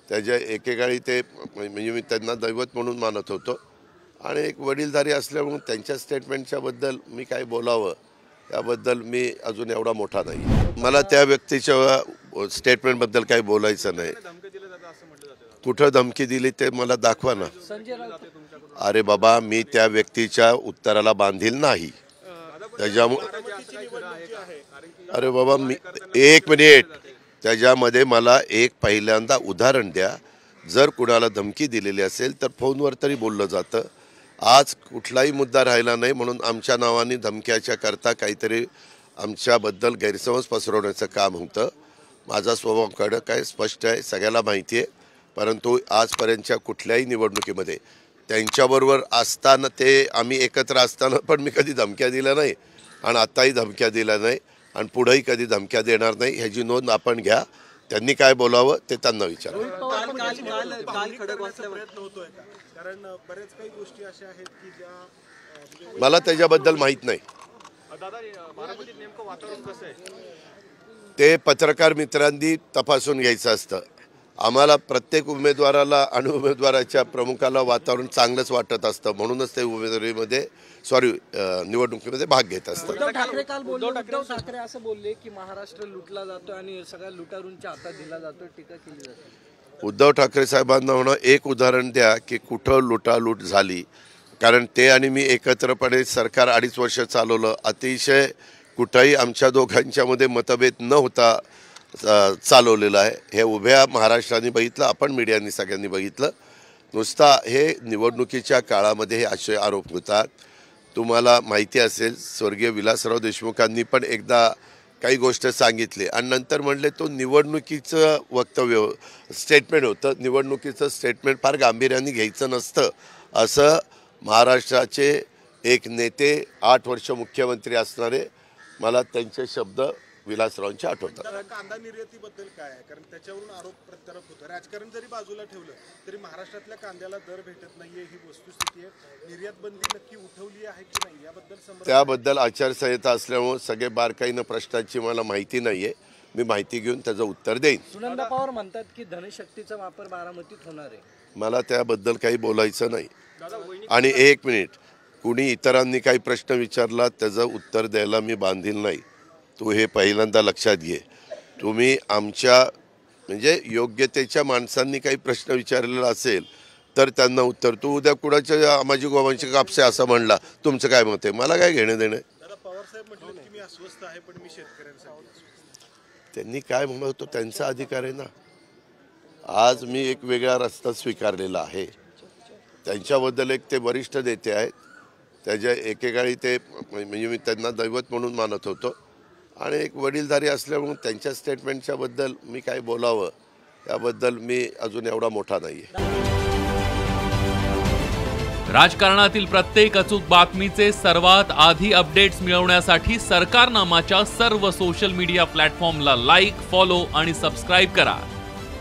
त्याच्या एकेकाळी ते म्हणजे मी त्यांना दैवत म्हणून मानत होतो आणि एक वडीलधारी असल्यामुळे त्यांच्या स्टेटमेंटच्या बद्दल मी काय बोलावं याबद्दल मी अजून एवढा मोठा नाही। मला त्या व्यक्तीच्या स्टेटमेंटबद्दल काही बोलायचं नाही। कुठं धमकी दिली ते मला दाखवा ना। अरे बाबा, मी त्या व्यक्तीच्या उत्तराला बांधील नाही। अरे बाबा, मी एक मिनिट, त्याच्यामध्ये मला एक पहिल्यांदा उदाहरण द्या। जर कुणाला धमकी दिलेली असेल तर फोनवर तरी बोललं जातं। आज कुठलाही मुद्दा राहिला नाही म्हणून आमच्या नावाने धमक्याच्या करता काहीतरी आमच्याबद्दल गैरसमज पसरवण्याचं काम होतं। माझा स्वभाव कडक आहे, स्पष्ट आहे, सगळ्याला माहिती आहे। परंतु आजपर्यंतच्या कुठल्याही निवडणुकीमध्ये त्यांच्याबरोबर असताना ते आम्ही एकत्र असताना पण मी कधी धमक्या दिल्या नाही आणि आताही धमक्या दिल्या नाही आणि पुढेही कधी धमक्या देणार नाही। ह्याची नोंद आपण घ्या। त्यांनी काय बोलावं ते त्यांना विचारा। मला त्याच्याबद्दल माहित नाही। ते पत्रकार मित्रांनी तपासून घ्यायचं असतं। आम्हाला प्रत्येक उमेदवाराला आणि उमेदवाराच्या प्रमुखाला वातावरण चांगलंच वाटत असतं, म्हणूनच ते उमेदवारीमध्ये निवडणुकीमध्ये भाग घेत असतात। उद्धव ठाकरे असं बोलले की महाराष्ट्र लुटला जातो आणि सगळ्या लुटारूंच्या हातात दिला जातो, टीका केली जाते। उद्धव ठाकरे साहेबांना म्हणा एक उदाहरण द्या की कुठं लुटालूट झाली, कारण ते आणि मी एकत्रपणे सरकार 2.5 वर्ष चालवलं। अतिशय कुठंही आमच्या दोघांच्यामध्ये मतभेद न होता चालवलेलं आहे। हे उभ्या महाराष्ट्राने बघितलं, आपण मीडियानी सगळ्यांनी बघितलं। नुसता हे निवडणुकीच्या काळामध्ये हे असे आरोप होतात। तुम्हाला माहिती असेल, स्वर्गीय विलासराव देशमुखांनी पण एकदा काही गोष्ट सांगितली आणि नंतर म्हणले तो निवडणुकीचं वक्तव्य स्टेटमेंट होतं, निवडणुकीचं स्टेटमेंट फार गांभीर्याने घ्यायचं नसतं असं महाराष्ट्राचे एक नेते 8 वर्ष मुख्यमंत्री असणारे मला त्यांचे शब्द विलासरावांचे आठवतात। कांदा निर्यातीबद्दल काय आहे, कारण त्याच्यावरून आरोप प्रत्यारोप होतो। राजकारण जरी बाजूला ठेवलं तरी महाराष्ट्रातल्या कांद्याला दर भेटत नाहीये ही वस्तुस्थिती आहे। निर्यात बंदी नक्की उठवली आहे की नाही याबद्दल त्याबद्दल आचारसंहिता असल्यामुळे सगळे बारकाईनं प्रश्नांची मला माहिती नाहीये। मी माहिती घेऊन त्याचं उत्तर देईन। सुनंदा पवार म्हणतात की धनशक्तीचा वापर बारामतीत होणार आहे। मला त्याबद्दल काही बोलायचं नाही। आणि एक मिनिट, कुणी इतरांनी काही प्रश्न विचारला त्याचं उत्तर द्यायला मी बांधील नाही। तू हे पहिल्यांदा लक्षात घे। तुम्ही आमच्या म्हणजे योग्यतेच्या माणसांनी काही प्रश्न विचारलेला असेल तर त्यांना उत्तर, तू उद्या कुणाच्या आमाजी गोवांचे कापसे असं म्हणला, तुमचं काय मत आहे? मला काय घेणं देणं? पवार साहेब म्हटले की मी अस्वस्थ आहे पण मी शेतकऱ्यांसाठी। त्यांनी काय म्हणतो त्यांचा अधिकार आहे ना। आज मी एक वेगळा रस्ता स्वीकारलेला आहे। त्यांच्याबद्दल एक ते वरिष्ठ नेते आहेत, त्याच्या एकेकाळी ते म्हणजे मी त्यांना दैवत म्हणून मानत होतो आणि एक वडीलधारी असल्यामुळे त्यांच्या स्टेटमेंटच्या बद्दल मी काय बोलावं याबद्दल मी अजून एवढा मोठा नाहीये। राजकारणातील प्रत्येक अचूक बातमीचे सर्वात आधी अपडेट्स मिळवण्यासाठी सरकारनामाच्या सर्व सोशल मीडिया प्लॅटफॉर्मला लाईक, फॉलो आणि सबस्क्राईब करा।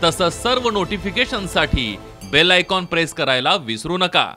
तसंच सर्व नोटिफिकेशनसाठी बेल आयकॉन प्रेस करायला विसरू नका।